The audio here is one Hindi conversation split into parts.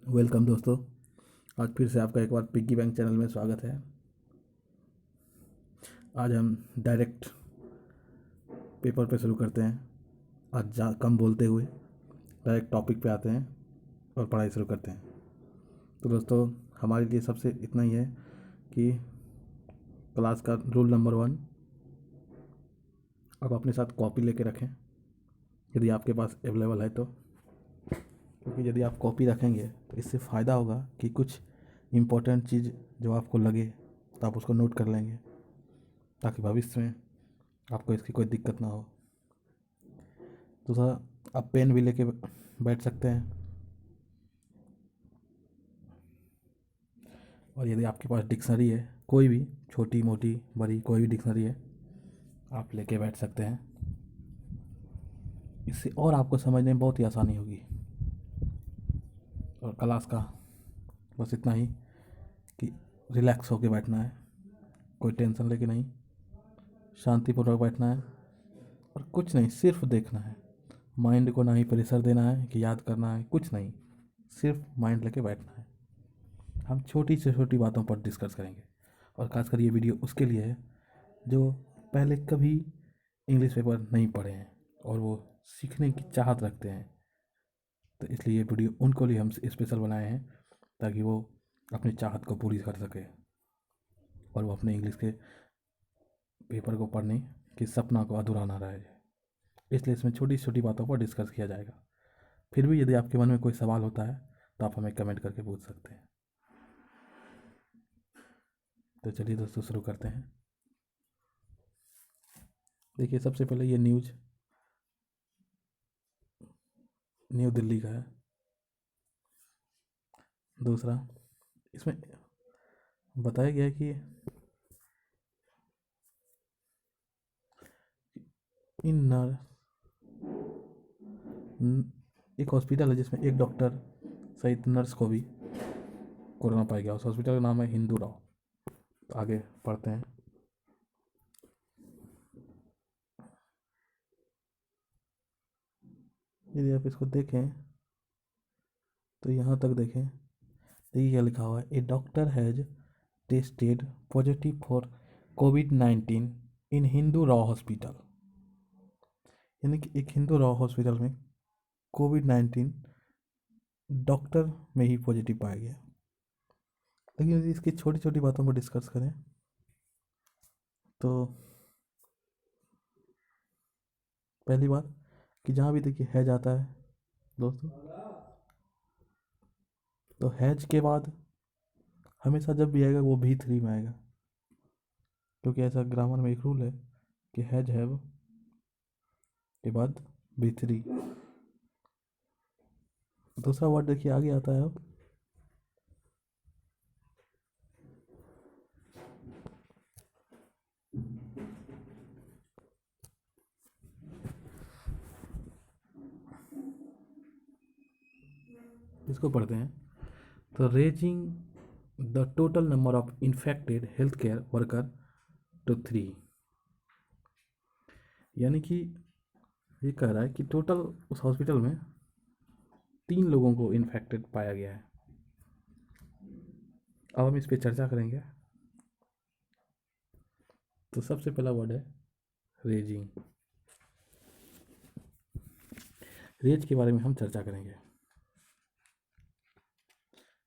वेलकम दोस्तों। आज फिर से आपका एक बार पिग्गी बैंक चैनल में स्वागत है। आज हम डायरेक्ट पेपर पे शुरू करते हैं। आज कम बोलते हुए डायरेक्ट टॉपिक पे आते हैं और पढ़ाई शुरू करते हैं। तो दोस्तों, हमारे लिए सबसे इतना ही है कि क्लास का रूल नंबर 1, आप अपने साथ कॉपी लेके रखें यदि आपके पास अवेलेबल है तो, क्योंकि यदि आप कॉपी रखेंगे तो इससे फ़ायदा होगा कि कुछ इम्पोर्टेंट चीज़ जो आपको लगे तो आप उसको नोट कर लेंगे, ताकि भविष्य में आपको इसकी कोई दिक्कत ना हो। दूसरा, आप पेन भी लेके बैठ सकते हैं, और यदि आपके पास डिक्शनरी है, कोई भी छोटी मोटी बड़ी कोई भी डिक्शनरी है, आप लेके बैठ सकते हैं। इससे और आपको समझने में बहुत ही आसानी होगी। और क्लास का बस इतना ही कि रिलैक्स होके बैठना है, कोई टेंशन लेके नहीं, शांतिपूर्वक बैठना है और कुछ नहीं, सिर्फ देखना है। माइंड को ना ही प्रेशर देना है कि याद करना है, कुछ नहीं, सिर्फ माइंड लेके बैठना है। हम छोटी से छोटी बातों पर डिस्कस करेंगे, और खासकर ये वीडियो उसके लिए है जो पहले कभी इंग्लिश पेपर नहीं पढ़े हैं और वो सीखने की चाहत रखते हैं। तो इसलिए ये वीडियो उनको लिए हम स्पेशल बनाए हैं, ताकि वो अपनी चाहत को पूरी कर सके और वो अपने इंग्लिश के पेपर को पढ़ने के सपना को अधूरा ना रह जाए। इसलिए इसमें छोटी छोटी बातों पर डिस्कस किया जाएगा। फिर भी यदि आपके मन में कोई सवाल होता है तो आप हमें कमेंट करके पूछ सकते हैं। तो चलिए दोस्तों, शुरू करते हैं। देखिए, सबसे पहले ये न्यूज़ न्यू दिल्ली का है। दूसरा, इसमें बताया गया है कि इन नर एक हॉस्पिटल है जिसमें एक डॉक्टर सहित नर्स को भी कोरोना पाया गया। उस हॉस्पिटल का नाम है हिंदू राव। तो आगे पढ़ते हैं। यदि आप इसको देखें तो यहाँ तक देखें, देखिए क्या लिखा हुआ है। A doctor has tested positive for कोविड-19 इन हिंदू रॉ हॉस्पिटल। यानी कि एक हिंदू रॉ हॉस्पिटल में कोविड-19 डॉक्टर में ही पॉजिटिव पाया गया। लेकिन यदि इसकी छोटी छोटी बातों पर डिस्कस करें तो पहली बात कि जहाँ भी देखिए हैज आता है दोस्तों, तो हैज के बाद हमेशा जब भी आएगा वो V3 में आएगा, क्योंकि ऐसा ग्रामर में एक रूल है कि हैज हैव के बाद V3। दूसरा वर्ड देखिए आगे आता है अब, इसको पढ़ते हैं। तो raising the total number of infected health care worker to 3। यानी कि ये कह रहा है कि टोटल उस हॉस्पिटल में 3 लोगों को इन्फेक्टेड पाया गया है। अब हम इस पर चर्चा करेंगे। तो सबसे पहला वर्ड है रेजिंग। रेज के बारे में हम चर्चा करेंगे।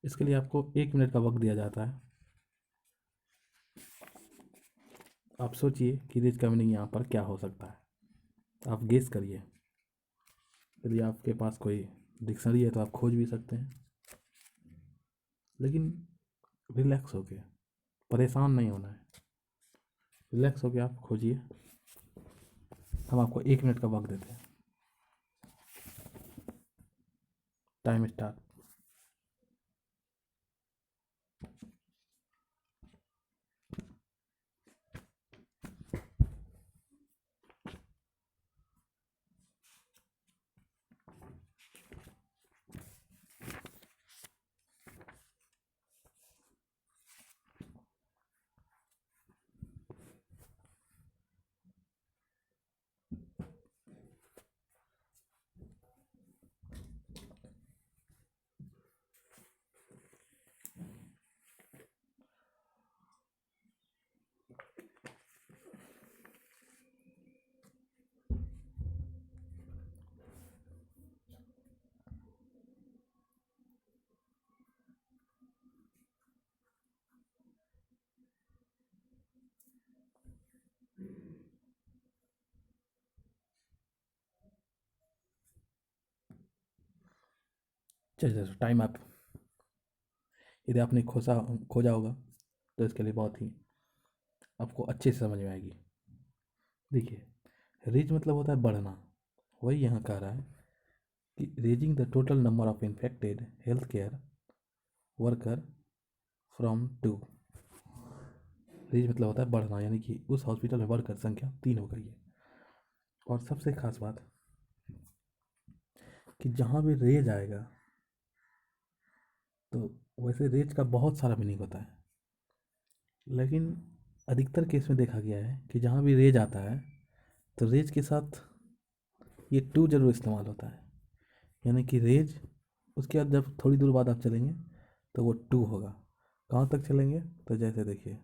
इसके लिए आपको 1 मिनट का वक्त दिया जाता है। आप सोचिए कि रेज का मीनिंग यहाँ पर क्या हो सकता है। आप गेस करिए। यदि आपके पास कोई डिक्शनरी है तो आप खोज भी सकते हैं, लेकिन रिलैक्स होके, परेशान नहीं होना है। रिलैक्स होके आप खोजिए। हम आपको 1 मिनट का वक्त देते हैं। Time start. चलिए टाइम ऐप यदि आपने खोजा होगा तो इसके लिए बहुत ही आपको अच्छे से समझ में आएगी। देखिए, रीच मतलब होता है बढ़ना, वही यहाँ कह रहा है कि raising the total number of infected health care worker from 2। Reach मतलब होता है बढ़ना, यानी कि उस हॉस्पिटल में वर्कर संख्या 3 हो गई है। और सबसे खास बात कि जहाँ भी रेज आएगा तो वैसे रेज का बहुत सारा मीनिंग होता है, लेकिन अधिकतर केस में देखा गया है कि जहाँ भी रेज आता है तो रेज के साथ ये टू जरूर इस्तेमाल होता है, यानी कि रेज उसके बाद जब थोड़ी दूर बाद आप चलेंगे तो वो टू होगा। कहाँ तक चलेंगे तो जैसे देखिए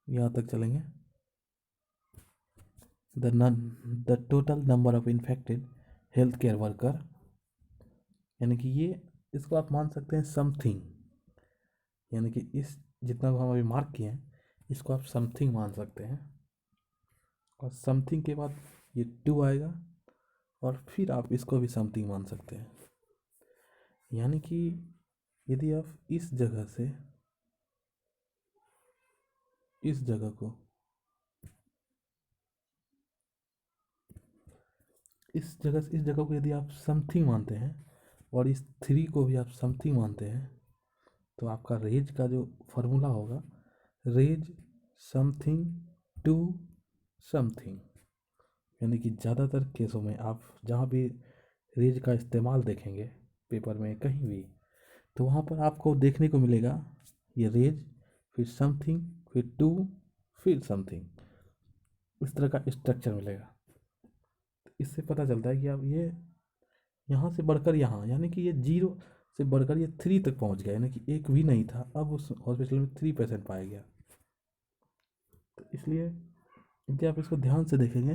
यहाँ तक चलेंगे, the total number of infected health care worker, यानी कि ये इसको आप मान सकते हैं समथिंग, यानी कि इस जितना हम अभी मार्क किए हैं इसको आप समथिंग मान सकते हैं। और समथिंग के बाद ये टू आएगा और फिर आप इसको भी समथिंग मान सकते हैं। यानी कि यदि आप इस जगह से इस जगह को इस जगह को यदि आप समथिंग मानते हैं और इस थ्री को भी आप समथिंग मानते हैं तो आपका रेज का जो फॉर्मूला होगा रेज समथिंग टू समथिंग, यानी कि ज़्यादातर केसों में आप जहाँ भी रेज का इस्तेमाल देखेंगे पेपर में कहीं भी तो वहाँ पर आपको देखने को मिलेगा ये रेज फिर समथिंग फिर टू फिर समथिंग, इस तरह का स्ट्रक्चर मिलेगा। इससे पता चलता है कि अब ये यहाँ से बढ़कर यहाँ, यानी कि ये 0 से बढ़कर ये 3 तक पहुँच गया, यानी कि एक भी नहीं था, अब उस हॉस्पिटल में 3 पेशेंट पाया गया। तो इसलिए यदि आप इसको ध्यान से देखेंगे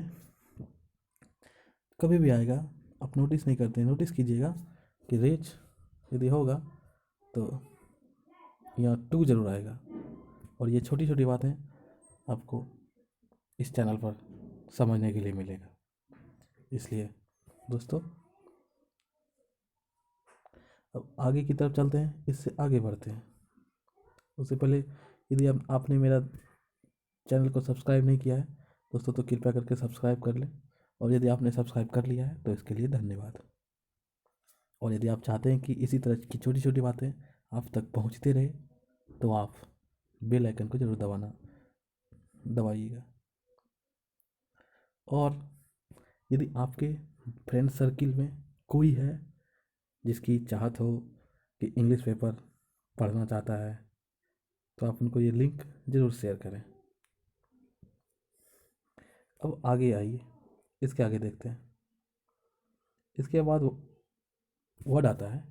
कभी भी आएगा, आप नोटिस नहीं करते, नोटिस कीजिएगा कि रेज यदि होगा तो यहाँ 2 जरूर आएगा। और ये छोटी छोटी बातें आपको इस चैनल पर समझने के लिए मिलेगा। इसलिए दोस्तों अब आगे की तरफ चलते हैं, इससे आगे बढ़ते हैं। उससे पहले यदि आपने मेरा चैनल को सब्सक्राइब नहीं किया है दोस्तों तो कृपया करके सब्सक्राइब कर लें, और यदि आपने सब्सक्राइब कर लिया है तो इसके लिए धन्यवाद। और यदि आप चाहते हैं कि इसी तरह की छोटी छोटी बातें आप तक पहुंचते रहे तो आप बेल आइकन को ज़रूर दबाइएगा। और यदि आपके फ्रेंड सर्किल में कोई है जिसकी चाहत हो कि इंग्लिश पेपर पढ़ना चाहता है तो आप उनको ये लिंक ज़रूर शेयर करें। अब आगे आइए, इसके आगे देखते हैं। इसके बाद वर्ड आता है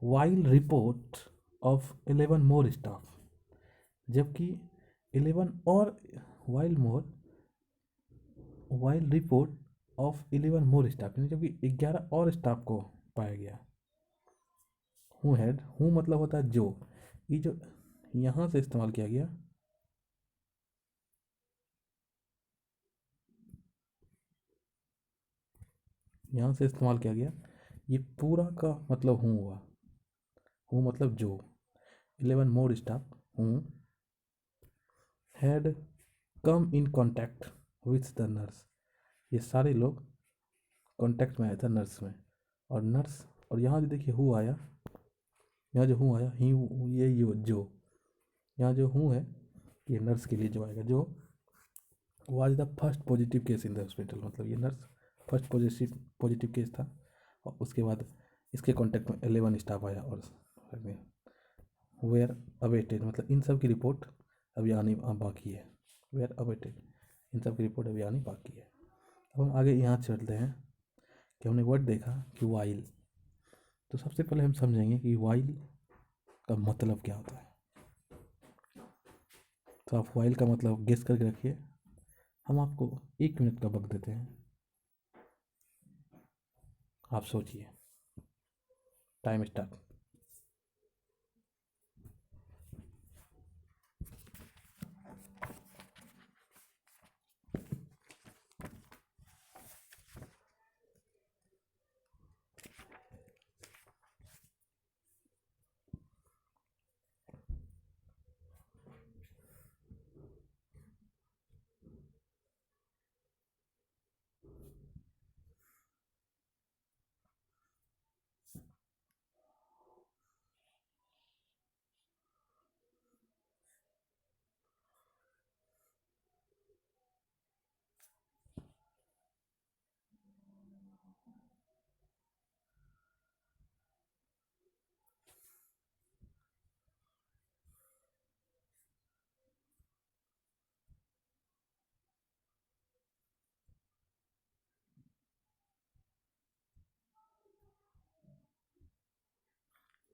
while report of 11 more staff, जबकि 11 और while report of 11 more staff, यानी जबकि 11 और स्टाफ को पाया गया। हु मतलब होता है जो, ये जो यहाँ से इस्तेमाल किया गया ये पूरा का मतलब हूँ हुआ। हूँ मतलब जो, 11 मोर स्टाफ हूँ had come in contact with the nurse, ये सारे लोग कॉन्टैक्ट में आया था नर्स में। और नर्स, और यहाँ जो देखिए हु आया, यहाँ जो हूँ आया ही ये जो, यहाँ जो हूँ है ये नर्स के लिए जो आएगा, जो was the first positive case in the hospital, मतलब ये नर्स फर्स्ट पॉजिटिव केस था। और उसके बाद इसके कॉन्टैक्ट में 11 स्टाफ आया और वेयर अवेटेड, मतलब इन सब की रिपोर्ट अभी आनी बाकी है। वेयर अवेटेड, इन सब की रिपोर्ट अभी आनी बाकी है। अब हम आगे यहाँ चलते हैं कि हमने वर्ड देखा कि वाइल, तो सबसे पहले हम समझेंगे कि वाइल का मतलब क्या होता है। तो आप वाइल का मतलब गेस करके रखिए, हम आपको 1 मिनट का वक्त देते हैं, आप सोचिए। Time start.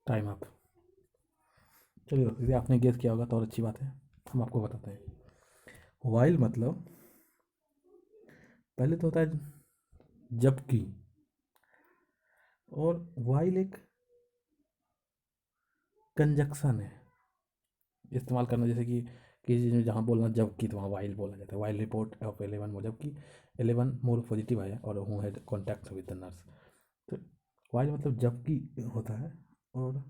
Time up. चलिए यदि आपने गेस किया होगा तो और अच्छी बात है, हम आपको बताते हैं। वाइल मतलब पहले तो होता है जबकि, और वाइल एक कंजक्शन है इस्तेमाल करना, जैसे कि किसी चीज़ में जहाँ बोलना जबकि तो वहाँ वाइल बोला जाता है। वाइल रिपोर्ट ऑफ 11 मोर, जबकि 11 मोर पॉजिटिव आया और हूँ had contact with the nurse. तो वाइल मतलब जबकि होता है। और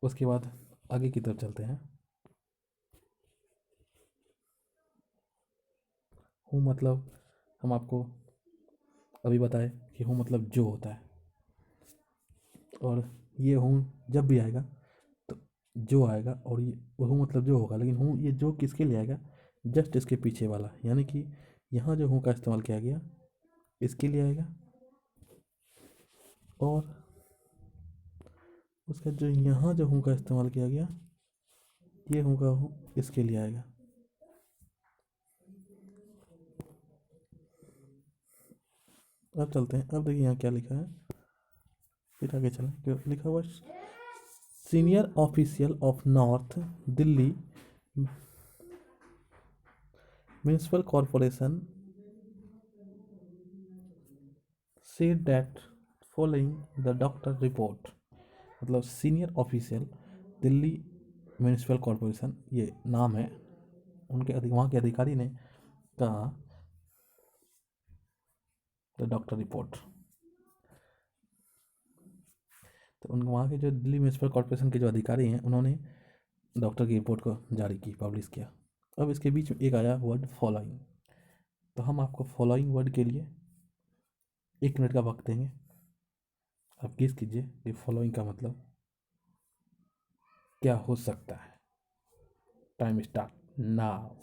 उसके बाद आगे की तरफ चलते हैं। हूँ मतलब हम आपको अभी बताए कि हूँ मतलब जो होता है, और ये हूँ जब भी आएगा तो जो आएगा, और ये हूँ मतलब जो होगा, लेकिन हूँ ये जो किसके लिए आएगा, जस्ट इसके पीछे वाला, यानी कि यहाँ जो हूँ का इस्तेमाल किया गया इसके लिए आएगा, और उसका जो यहाँ जो हूँ का इस्तेमाल किया गया ये हूँ का हूँ इसके लिए आएगा। अब चलते हैं, अब देखिए यहाँ क्या लिखा है, फिर आगे चलें। क्यों लिखा हुआ, senior official of north Delhi municipal corporation said that following the doctor report, मतलब senior official Delhi municipal corporation ये नाम है, उनके वहाँ के अधिकारी ने कहा द डॉक्टर रिपोर्ट। तो उन वहाँ के जो दिल्ली म्यूनिसिपल कॉरपोरेशन के जो अधिकारी हैं उन्होंने डॉक्टर की रिपोर्ट को जारी की, पब्लिश किया। अब इसके बीच में एक आया वर्ड फॉलोइंग, तो हम आपको फॉलोइंग वर्ड के लिए 1 मिनट का वक्त देंगे। आप गेस कीजिए कि फॉलोइंग का मतलब क्या हो सकता है। Time start now.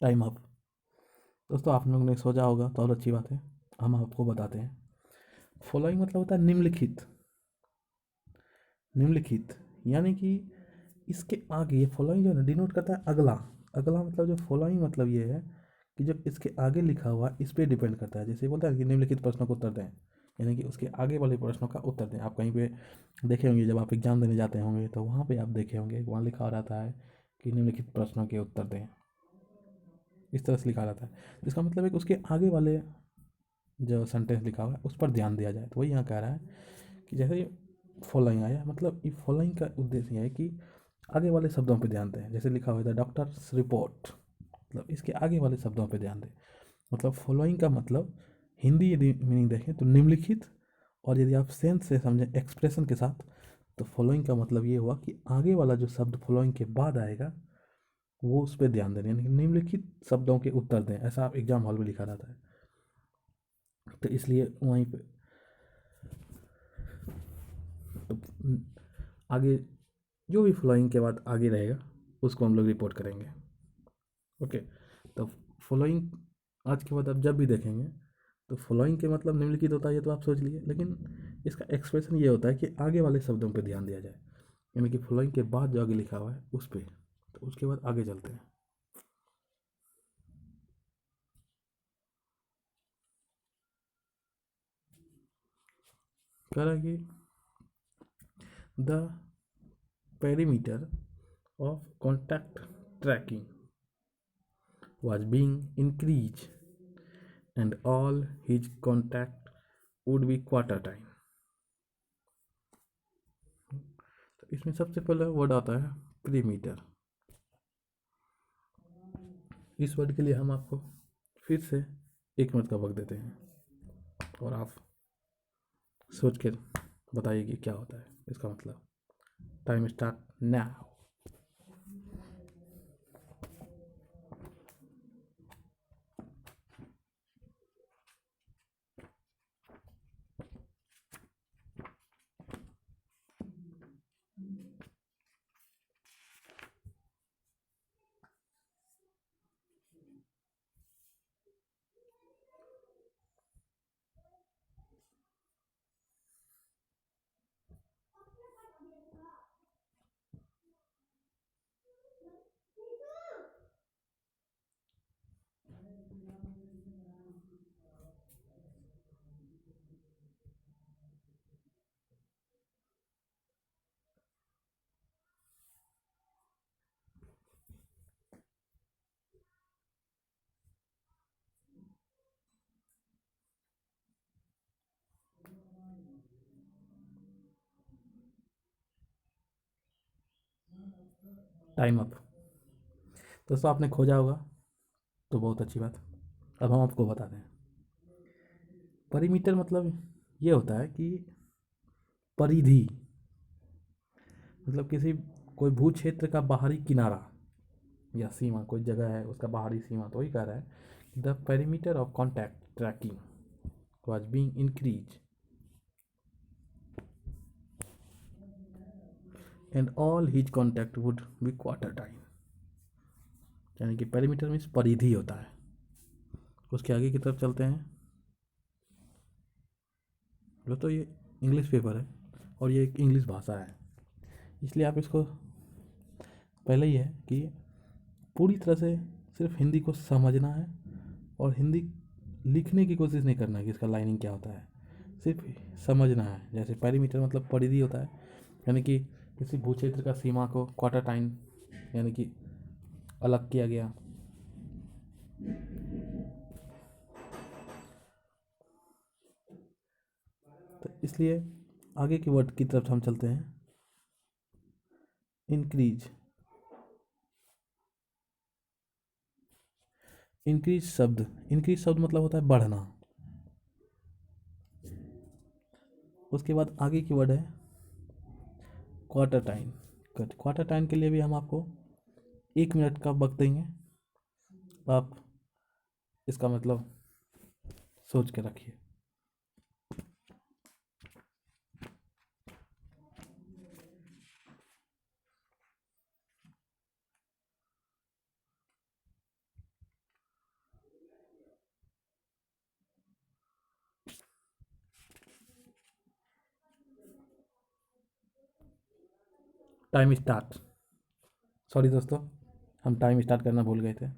Time up. दोस्तों आप लोगों ने सोचा होगा तो और अच्छी बात है, हम आपको बताते हैं। फॉलोइंग मतलब होता है निम्नलिखित। निम्नलिखित यानी कि इसके आगे, ये फॉलोइंग जो है ना डिनोट करता है अगला। अगला मतलब जो फॉलोइंग मतलब ये है कि जब इसके आगे लिखा हुआ इस पर डिपेंड करता है। जैसे बोलता है कि निम्नलिखित प्रश्नों को उत्तर दें, यानी कि उसके आगे वाले प्रश्नों का उत्तर दें। आप कहीं पे देखे होंगे जब आप एग्जाम देने जाते होंगे तो वहाँ पे आप देखे होंगे वहाँ लिखा रहता है कि निम्नलिखित प्रश्नों के उत्तर दें, इस तरह से लिखा रहता है। इसका मतलब है कि उसके आगे वाले जो सेंटेंस लिखा हुआ है उस पर ध्यान दिया जाए। तो वही यहाँ कह रहा है कि जैसे फॉलोइंग आया, मतलब ये फॉलोइंग का उद्देश्य यह है कि आगे वाले शब्दों पर ध्यान दें। जैसे लिखा हुआ था डॉक्टर्स रिपोर्ट, मतलब इसके आगे वाले शब्दों पर ध्यान दें। मतलब फॉलोइंग का मतलब हिंदी यदि मीनिंग देखें तो निम्नलिखित, और यदि आप सेंस से समझें एक्सप्रेशन के साथ तो फॉलोइंग का मतलब ये हुआ कि आगे वाला जो शब्द फॉलोइंग के बाद आएगा वो उस पर ध्यान दें, यानी कि निम्नलिखित शब्दों के उत्तर दें। ऐसा आप एग्जाम हॉल में लिखा रहता है, तो इसलिए वहीं पे तो आगे जो भी फॉलोइंग के बाद आगे रहेगा उसको हम लोग रिपोर्ट करेंगे। ओके, तो फॉलोइंग आज के बाद आप जब भी देखेंगे तो फॉलोइंग के मतलब निम्नलिखित होता है, ये तो आप सोच लिए, लेकिन इसका एक्सप्रेशन ये होता है कि आगे वाले शब्दों पर ध्यान दिया जाए, यानी कि फॉलोइंग के बाद जो आगे लिखा हुआ है उस पर। तो उसके बाद आगे चलते हैं। कह रहा है कि the perimeter of contact tracking was being increased and all his contact would be quarter time. तो इसमें सबसे पहला वर्ड आता है पेरीमीटर। इस वर्ड के लिए हम आपको फिर से 1 मिनट का वक्त देते हैं और आप सोच के बताइए कि क्या होता है इसका मतलब। Time start now. Time up. दोस्तों आपने खोजा होगा तो बहुत अच्छी बात। अब हम आपको बताते हैं परिमीटर मतलब ये होता है कि परिधि, मतलब किसी कोई भू क्षेत्र का बाहरी किनारा या सीमा, कोई जगह है उसका बाहरी सीमा। तो वही कह रहा है the perimeter of contact tracing was being increased and all his contact would be quarter time। यानी कि पेरीमीटर मीन्स परिधि होता है। उसके आगे की तरफ चलते हैं। दोस्तों ये इंग्लिश पेपर है और ये एक इंग्लिश भाषा है, इसलिए आप इसको पहले ही है कि पूरी तरह से सिर्फ हिंदी को समझना है और हिंदी लिखने की कोशिश नहीं करना है कि इसका लाइनिंग क्या होता है, सिर्फ समझना है। जैसे पेरीमीटर मतलब परिधि होता है, यानी कि किसी भू क्षेत्र का सीमा को क्वार्टर टाइम यानी कि अलग किया गया। तो इसलिए आगे की वर्ड की तरफ हम चलते हैं। इंक्रीज। इंक्रीज शब्द मतलब होता है बढ़ना। उसके बाद आगे की वर्ड है क्वार्टर टाइम। क्वार्टर टाइम के लिए भी हम आपको 1 मिनट का वक्त देंगे। आप इसका मतलब सोच के रखिए। Time start. सॉरी दोस्तों, हम टाइम स्टार्ट करना भूल गए थे।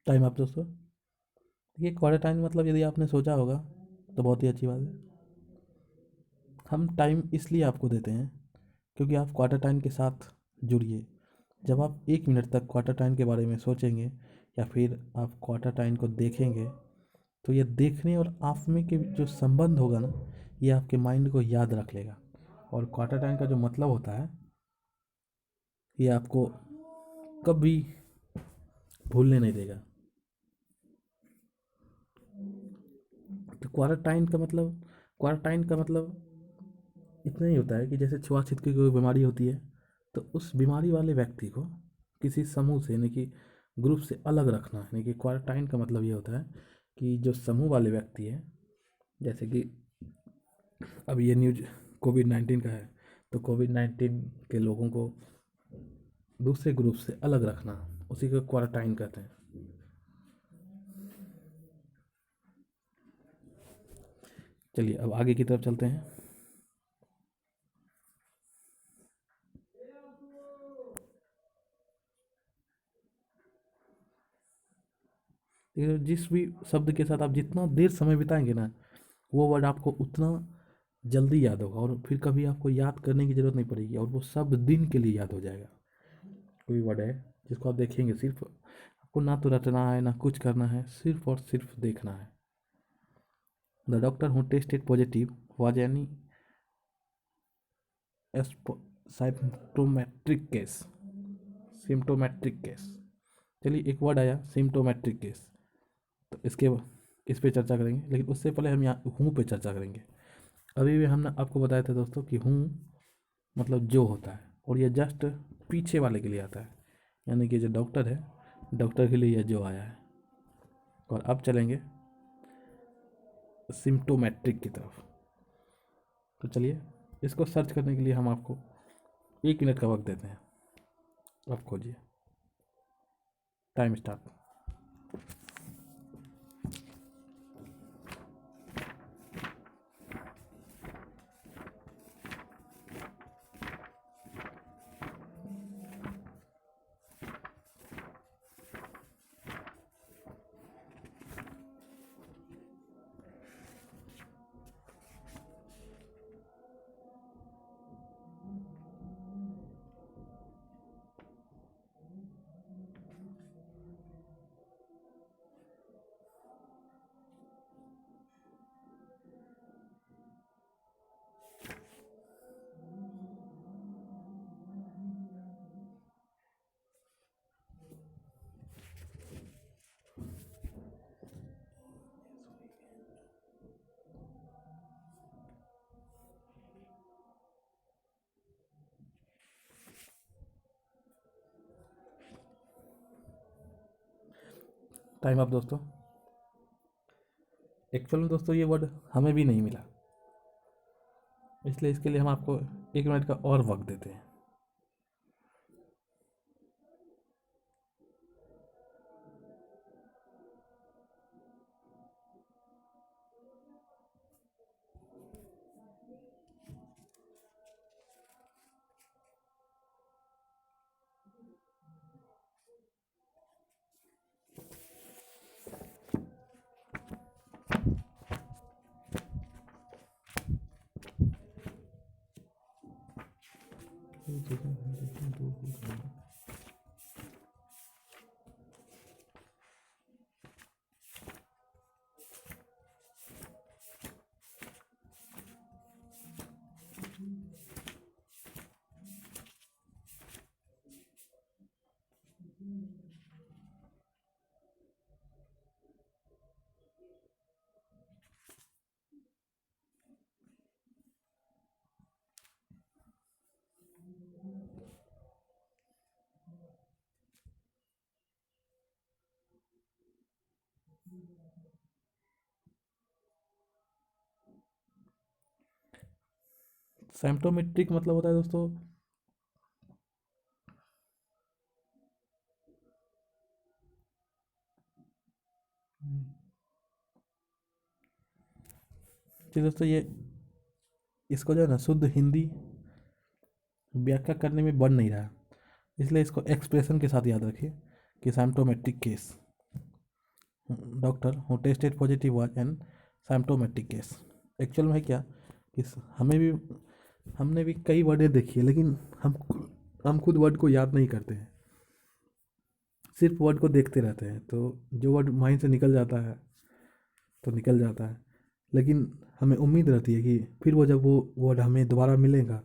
टाइम आप दोस्तों देखिए, क्वार्टर टाइम मतलब यदि आपने सोचा होगा तो बहुत ही अच्छी बात है। हम टाइम इसलिए आपको देते हैं क्योंकि आप क्वार्टर टाइम के साथ जुड़िए। जब आप 1 मिनट तक क्वार्टर टाइम के बारे में सोचेंगे या फिर आप क्वार्टर टाइम को देखेंगे तो ये देखने और आप में के जो संबंध होगा ना, ये आपके माइंड को याद रख लेगा। और क्वार्टर टाइम का जो मतलब होता है ये आपको कभी भूलने नहीं देगा। तो क्वारंटाइन का मतलब इतना ही होता है कि जैसे छुआछूत की कोई बीमारी होती है तो उस बीमारी वाले व्यक्ति को किसी समूह से यानी कि ग्रुप से अलग रखना। यानी कि क्वारंटाइन का मतलब ये होता है कि जो समूह वाले व्यक्ति हैं, जैसे कि अब ये न्यूज कोविड-19 का है, तो कोविड-19 के लोगों को दूसरे ग्रुप से अलग रखना, उसी को क्वारंटाइन कहते हैं। चलिए अब आगे की तरफ चलते हैं। ये जिस भी शब्द के साथ आप जितना देर समय बिताएंगे ना, वो वर्ड आपको उतना जल्दी याद होगा और फिर कभी आपको याद करने की ज़रूरत नहीं पड़ेगी और वो सब दिन के लिए याद हो जाएगा। कोई वर्ड है जिसको आप देखेंगे, सिर्फ आपको ना तो रटना है ना कुछ करना है, सिर्फ और सिर्फ देखना है। The doctor who tested positive was any symptomatic case. Symptomatic case. चलिए एक वर्ड आया सिम्टोमेट्रिक केस, तो इस पे चर्चा करेंगे, लेकिन उससे पहले हम यहाँ हूँ पे चर्चा करेंगे। अभी भी हमने आपको बताया था दोस्तों कि हूँ मतलब जो होता है, और ये जस्ट पीछे वाले के लिए आता है, यानी कि जो डॉक्टर है, डॉक्टर के लिए यह जो आया है। और अब चलेंगे सिम्टोमेट्रिक की तरफ। तो चलिए इसको सर्च करने के लिए हम आपको 1 मिनट का वक्त देते हैं। आप खोजिए, टाइम स्टार्ट। टाइम अप दोस्तों। एक्चुअल में दोस्तों ये वर्ड हमें भी नहीं मिला, इसलिए इसके लिए हम आपको 1 मिनट का और वक्त देते हैं। सिम्टोमेट्रिक मतलब होता है दोस्तों, कि दोस्तों ये इसको जो है ना शुद्ध हिंदी व्याख्या करने में बन नहीं रहा, इसलिए इसको एक्सप्रेशन के साथ याद रखिए कि symptomatic case. Doctor who tested positive was an symptomatic case. Actual में है क्या कि हमने भी कई वर्डें देखी है, लेकिन हम खुद वर्ड को याद नहीं करते हैं, सिर्फ वर्ड को देखते रहते हैं। तो जो वर्ड माइंड से निकल जाता है तो निकल जाता है, लेकिन हमें उम्मीद रहती है कि फिर वो जब वो वर्ड हमें दोबारा मिलेगा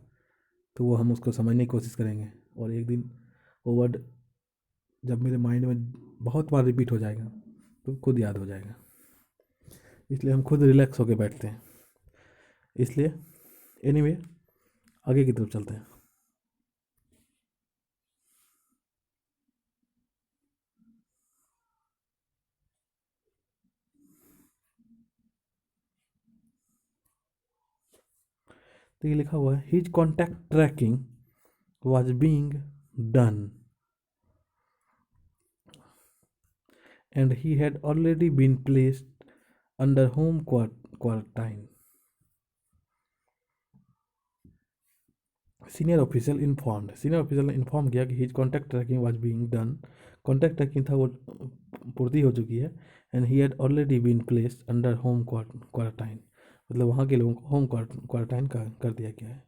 तो वो हम उसको समझने की कोशिश करेंगे, और एक दिन वो वर्ड जब मेरे माइंड में बहुत बार रिपीट हो जाएगा तो खुद याद हो जाएगा। इसलिए हम खुद रिलैक्स होकर बैठते हैं। इसलिए एनीवे आगे की तरफ चलते हैं। तो ये लिखा हुआ है his contact tracing was being done and he had already been placed under home quarantine. Senior official ने इन्फॉर्म किया कि his contact tracing was being done, contact tracing था वो पूर्ति हो चुकी है, and he had already been placed under home quarantine, मतलब वहाँ के लोगों को होम क्वारंटाइन कर दिया गया है।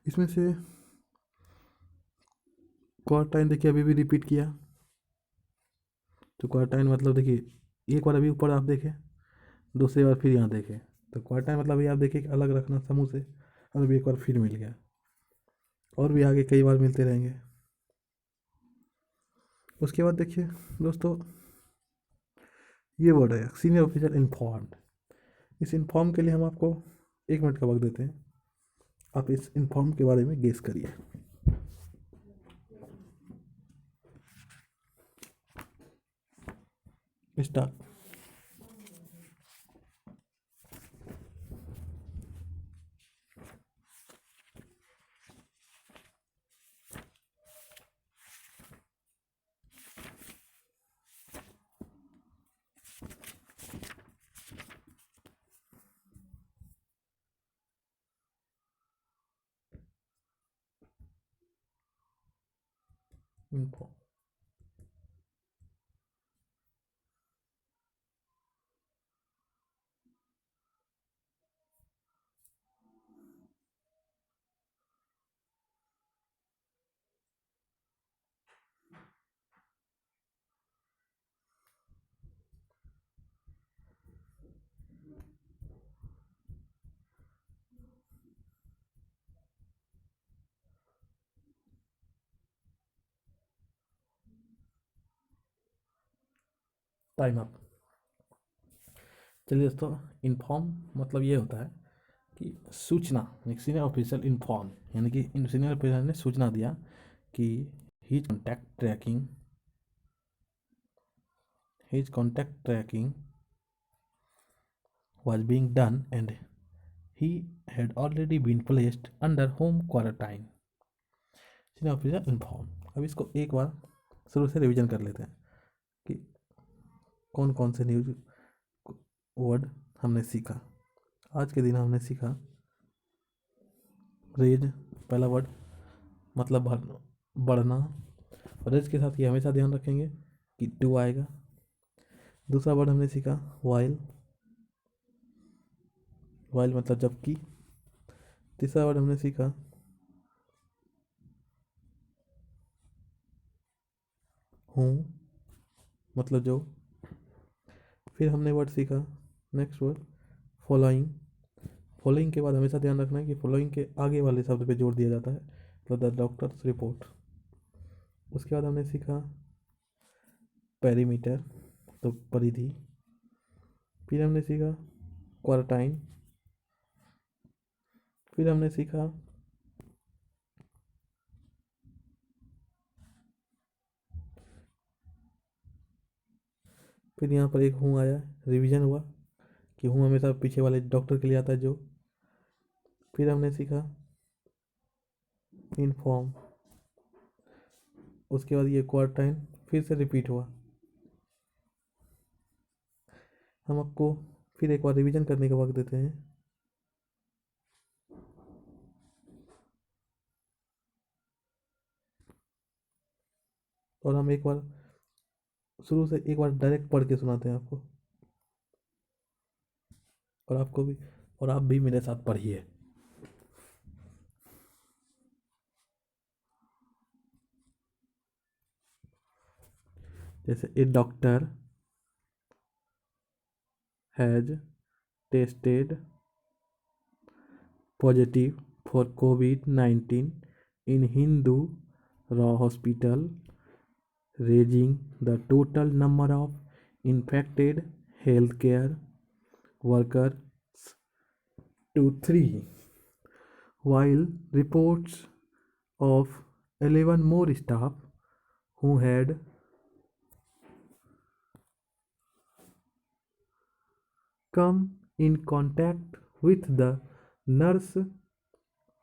इसमें से क्वारंटाइन देखिए अभी भी रिपीट किया, तो क्वारंटाइन मतलब देखिए एक बार अभी ऊपर आप देखें, दूसरी बार फिर यहाँ देखें, तो क्वारंटाइन मतलब अभी आप देखिए कि अलग रखना समूह से, और अभी एक बार फिर मिल गया, और भी आगे कई बार मिलते रहेंगे। उसके बाद देखिए दोस्तों ये वर्ड है सीनियर ऑफिसर इन्फॉर्म्ड। इस इन्फॉर्म के लिए हम आपको 1 मिनट का वक्त देते हैं, आप इस इन्फॉर्म के बारे में गेस करिए। स्टार्ट। Inform time up. चलिए दोस्तों, इन्फॉर्म मतलब ये होता है कि सूचना, एक सीनियर ऑफिसर इन्फॉर्म यानी कि सीनियर ऑफिसर ने सूचना दिया कि his contact tracing was being done and he had already been placed under home quarantine. Senior officer inform. अब इसको एक बार शुरू से रिवीजन कर लेते हैं कि कौन कौन से न्यूज वर्ड हमने सीखा। आज के दिन हमने सीखा रेज, पहला वर्ड मतलब बढ़ना, और रेज के साथ ये हमेशा ध्यान रखेंगे कि टू आएगा। दूसरा वर्ड हमने सीखा वाइल, वाइल मतलब जबकि। तीसरा वर्ड हमने सीखा हूँ मतलब जो। फिर हमने वर्ड सीखा नेक्स्ट वर्ड फॉलोइंग। फॉलोइंग के बाद हमेशा ध्यान रखना है कि फॉलोइंग के आगे वाले शब्द पे जोर दिया जाता है, तो द डॉक्टर्स रिपोर्ट। उसके बाद हमने सीखा पेरीमीटर, तो परिधि। फिर हमने सीखा क्वारंटाइन। फिर हमने सीखा फिर यहाँ पर एक हूँ आया, रिवीजन हुआ कि हूँ हमेशा पीछे वाले डॉक्टर के लिए आता है जो। फिर हमने सीखा इनफॉर्म। उसके बाद ये क्वारंटाइन फिर से रिपीट हुआ। हम आपको फिर एक बार रिवीजन करने का वक्त देते हैं। और हम एक बार शुरू से एक बार डायरेक्ट पढ़ के सुनाते हैं आपको, और आपको भी, और आप भी मेरे साथ पढ़िए। जैसे a doctor has tested positive for COVID-19 in Hindu Raw Hospital, raising the total number of infected healthcare workers to 3, while reports of 11 more staff who had come in contact with the nurse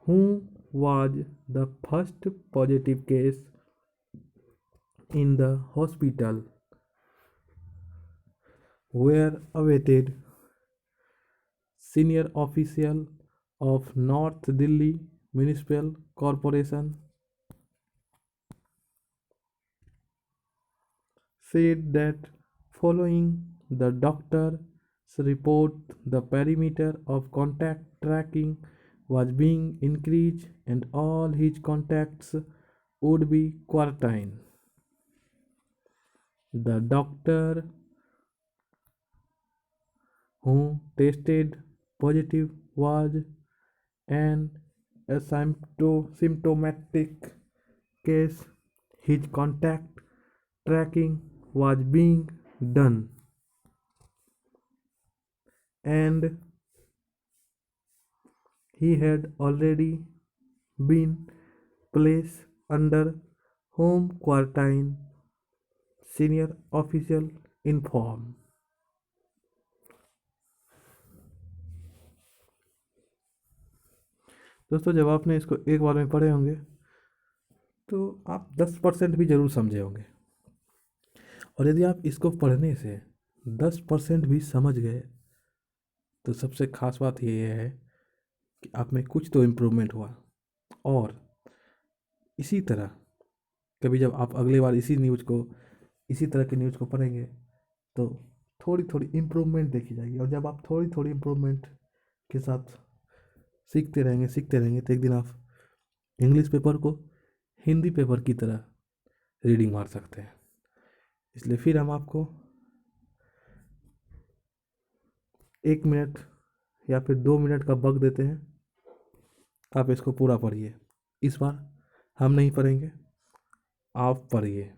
who was the first positive case in the hospital were awaited. Senior official of North Delhi Municipal Corporation said that following the doctor's report, the perimeter of contact tracking was being increased and all his contacts would be quarantined. The doctor who tested positive was an asymptomatic case. His contact tracking was being done and he had already been placed under home quarantine, senior official informed. दोस्तों जब आपने इसको एक बार में पढ़े होंगे तो आप 10% भी ज़रूर समझे होंगे, और यदि आप इसको पढ़ने से 10% भी समझ गए तो सबसे ख़ास बात ये है कि आप में कुछ तो इम्प्रूवमेंट हुआ। और इसी तरह कभी जब आप अगली बार इसी तरह की न्यूज़ को पढ़ेंगे तो थोड़ी थोड़ी इम्प्रूवमेंट देखी जाएगी, और जब आप थोड़ी थोड़ी इम्प्रूवमेंट के साथ सीखते रहेंगे तो एक दिन आप इंग्लिश पेपर को हिंदी पेपर की तरह रीडिंग मार सकते हैं। इसलिए फिर हम आपको 1 मिनट या फिर 2 मिनट का वक्त देते हैं, आप इसको पूरा पढ़िए। इस बार हम नहीं पढ़ेंगे, आप पढ़िए।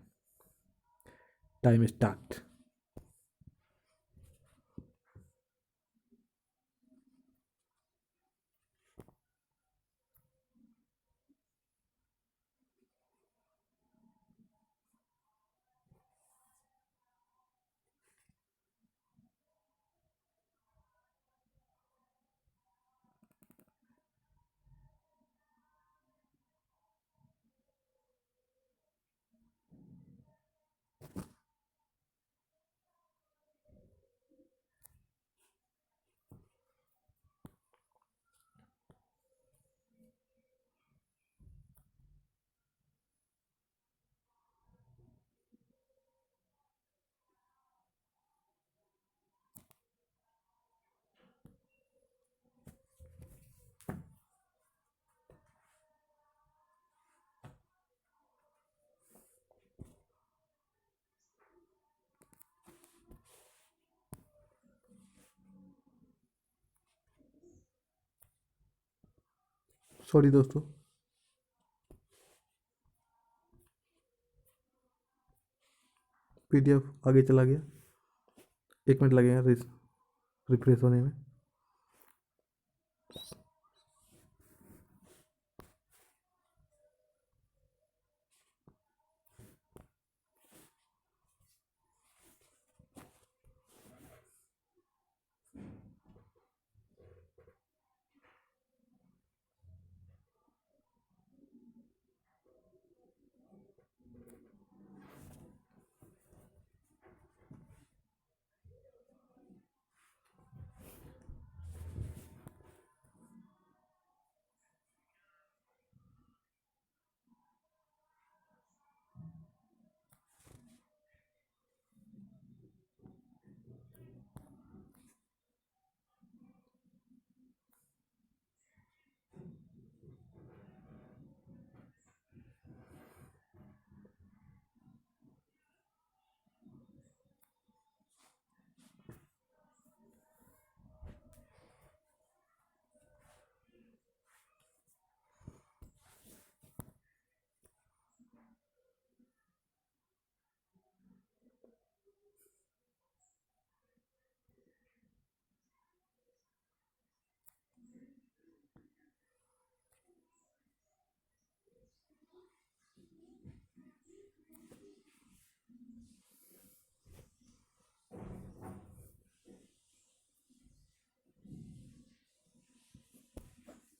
Time start. सॉरी दोस्तों, PDF आगे चला गया। 1 मिनट लगेगा रिफ्रेश होने में।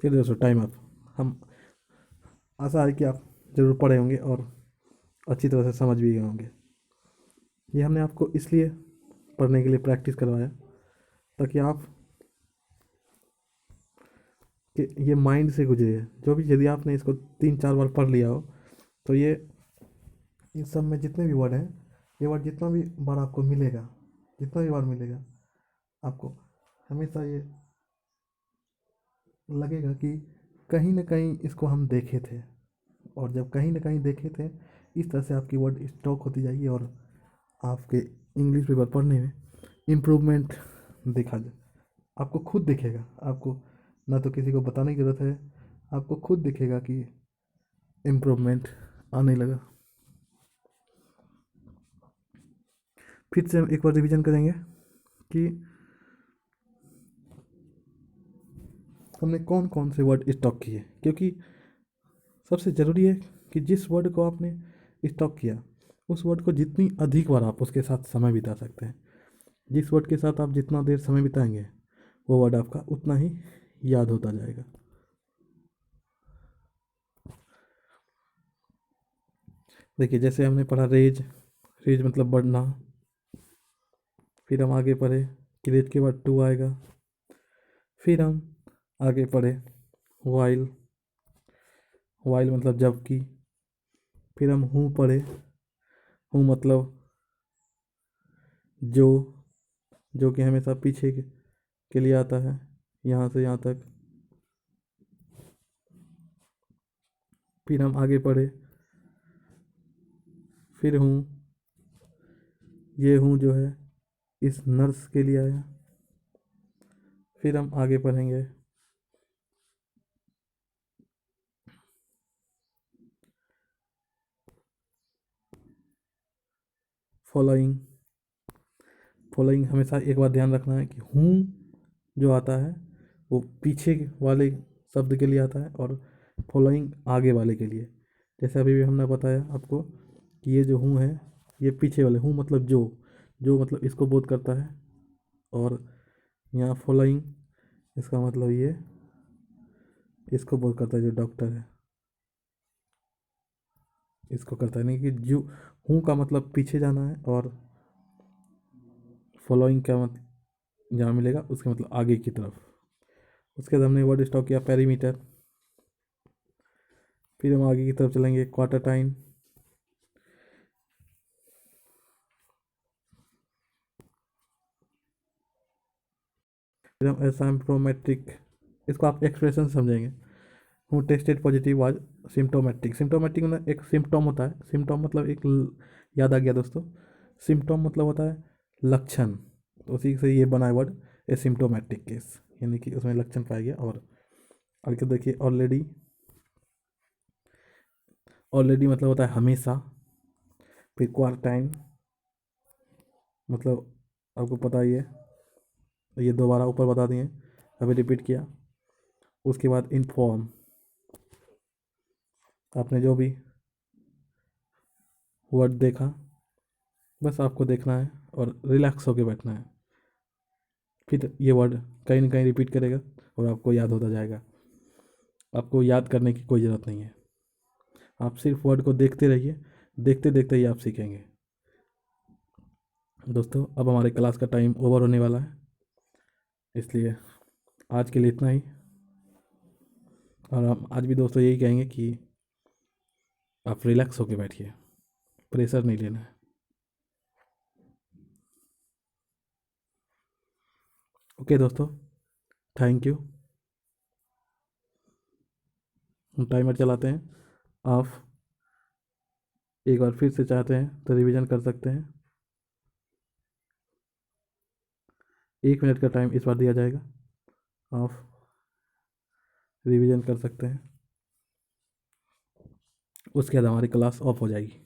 फिर दोस्तों टाइम अप। हम आशा है कि आप ज़रूर पढ़े होंगे और अच्छी तरह से समझ भी गए होंगे। ये हमने आपको इसलिए पढ़ने के लिए प्रैक्टिस करवाया ताकि आप कि ये माइंड से गुजरे। जो भी यदि आपने इसको 3-4 बार पढ़ लिया हो तो ये इस सब में जितने भी वर्ड हैं, ये वर्ड जितना भी बार आपको मिलेगा, जितना भी बार मिलेगा आपको, हमेशा ये लगेगा कि कहीं न कहीं इसको हम देखे थे। और जब कहीं न कहीं देखे थे, इस तरह से आपकी वर्ड स्टॉक होती जाएगी और आपके इंग्लिश पेपर पढ़ने में इम्प्रूवमेंट दिखा जाए। आपको खुद दिखेगा, आपको ना तो किसी को बताने की ज़रूरत है, आपको खुद दिखेगा कि इम्प्रूवमेंट आने लगा। फिर से हम एक बार रिवीजन करेंगे कि हमने कौन कौन से वर्ड स्टॉक किए, क्योंकि सबसे ज़रूरी है कि जिस वर्ड को आपने स्टॉक किया उस वर्ड को जितनी अधिक बार आप उसके साथ समय बिता सकते हैं, जिस वर्ड के साथ आप जितना देर समय बिताएंगे वो वर्ड आपका उतना ही याद होता जाएगा। देखिए जैसे हमने पढ़ा रेज, रेज मतलब बढ़ना। फिर हम आगे पढ़े कि रेज के बाद टू आएगा। फिर हम आगे पढ़े वाइल, वाइल मतलब जबकि। फिर हम हूँ पढ़े, हूँ मतलब जो, जो कि हमेशा पीछे के लिए आता है, यहाँ से यहाँ तक। फिर हम आगे पढ़े फिर हूँ, ये हूँ जो है इस नर्स के लिए आया। फिर हम आगे पढ़ेंगे फॉलोइंग। फॉलोइंग हमेशा एक बात ध्यान रखना है कि हूँ जो आता है वो पीछे वाले शब्द के लिए आता है और फॉलोइंग आगे वाले के लिए। जैसे अभी भी हमने बताया आपको कि ये जो हूँ है ये पीछे वाले, हूँ मतलब जो, जो मतलब इसको बोध करता है। और यहाँ फॉलोइंग इसका मतलब ये इसको बोध करता है, जो डॉक्टर है इसको करता है। नहीं कि जो हूँ का मतलब पीछे जाना है और फॉलोइंग का मतलब जहाँ मिलेगा उसके मतलब आगे की तरफ। उसके बाद हमने वर्ड स्टॉक किया पेरीमीटर। फिर हम आगे की तरफ चलेंगे क्वार्टर टाइम। फिर हम एसिम्प्टोमेट्रिक, इसको आप एक्सप्रेशन समझेंगे। हूँ टेस्टेड पॉजिटिव वाज सिम्टोमेट्रिक। सिम्टोमेट्रिक मतलब एक सिम्टम होता है, सिम्टम मतलब एक याद आ गया दोस्तों, सिम्टम मतलब होता है लक्षण। तो उसी से ये बना है वर्ड एसिम्टोमेट्रिक केस, यानी कि उसमें लक्षण पाया गया। और आगे देखिए ऑलरेडी, ऑलरेडी मतलब होता है हमेशा। फिर क्वारटाइन मतलब आपको पता ही है, ये दोबारा ऊपर बता दिए, अभी रिपीट किया। उसके बाद इन्फॉर्म, आपने जो भी वर्ड देखा बस आपको देखना है और रिलैक्स होके बैठना है। फिर ये वर्ड कहीं ना कहीं रिपीट करेगा और आपको याद होता जाएगा। आपको याद करने की कोई ज़रूरत नहीं है, आप सिर्फ वर्ड को देखते रहिए, देखते देखते ही आप सीखेंगे। दोस्तों अब हमारे क्लास का टाइम ओवर होने वाला है, इसलिए आज के लिए इतना ही। और हम आज भी दोस्तों यही कहेंगे कि आप रिलैक्स होके बैठिए, प्रेशर नहीं लेना है। ओके दोस्तों, थैंक यू। हम टाइमर चलाते हैं, आप एक बार फिर से चाहते हैं तो रिवीजन कर सकते हैं। 1 मिनट का टाइम इस बार दिया जाएगा, आप रिवीजन कर सकते हैं। उसके बाद हमारी क्लास ऑफ हो जाएगी।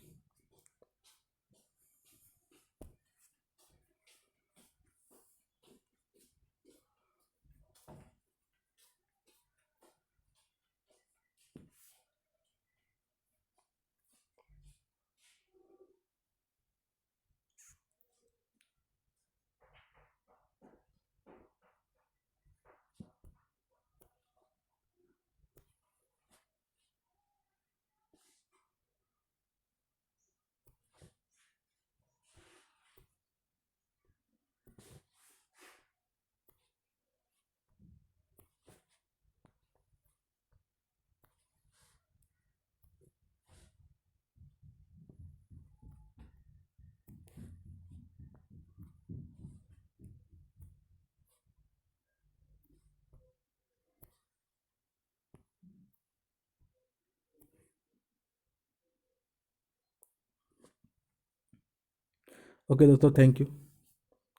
ओके दोस्तों, थैंक यू।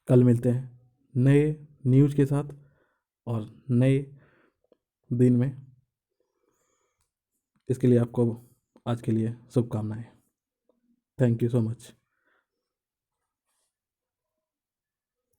कल मिलते हैं नए न्यूज़ के साथ और नए दिन में। इसके लिए आपको आज के लिए शुभकामनाएं। Thank you so much.